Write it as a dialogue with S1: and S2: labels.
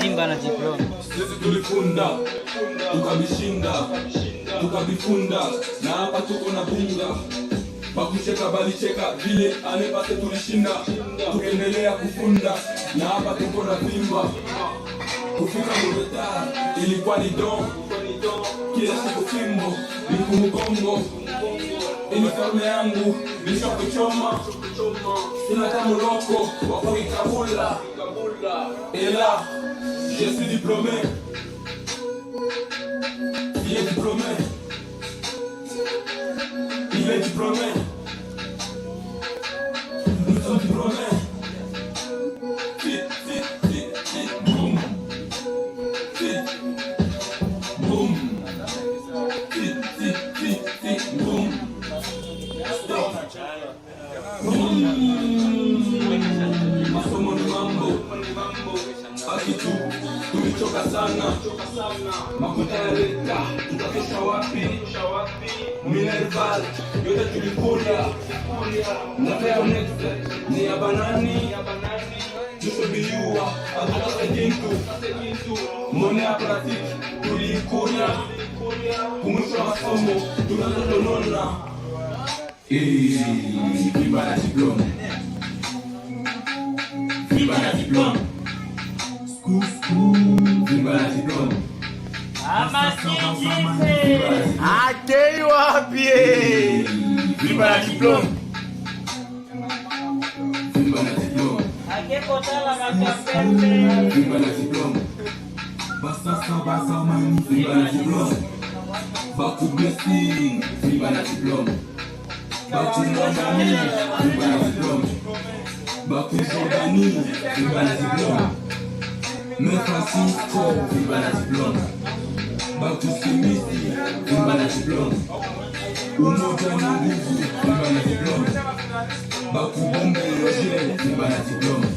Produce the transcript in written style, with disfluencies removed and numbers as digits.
S1: Jimba na diploma.
S2: Sisi tulifunda, tukabishinda, tukabifunda, na hapa tuko na bunga. Bakucheka balicheka vile anepate tulishinda, tukendelea kufunda, na hapa tuko na vimba. Kufika Mureta ilikuwa ni don, kila siku fimbo ni kumugongo. Uniforme yangu nisha kuchoma, sina tamu loko wa kuikabula. Et là, je suis diplômé. Il est diplômé. Il est diplômé. Nous sommes diplômés. Fit, fit, fit, fit, boum. Fit, boum. Fit, fit, fit, fit, boum. Stop. Boum. Masomo ni mambo. Akitu, tulichoka sana. Makuta ya leta, tutakesha wapi? Minerval, yote tulikulia. Nafea next, ni ya banani. Tusobiua, atukase jintu. Mone ya pratik, tulikulia. Kumusho wa masomo, tunatotonona. Viva la diplome. Viva la diplome. Viva la diplome.
S3: Akei wapi?
S2: Viva la diplome. Viva la diplome. Viva la diplome. Basa mani. Viva la diplome. Baku blessing. Viva la diplome. Baku Mangani. Viva la diplome. Baku Jordani. Viva la diplome. Mais Francisco, viva la diplôme. Baku Simisi, viva la diplôme. Umoja na nguvu, viva la diplôme. Baku Bombe Roger, viva la diplôme.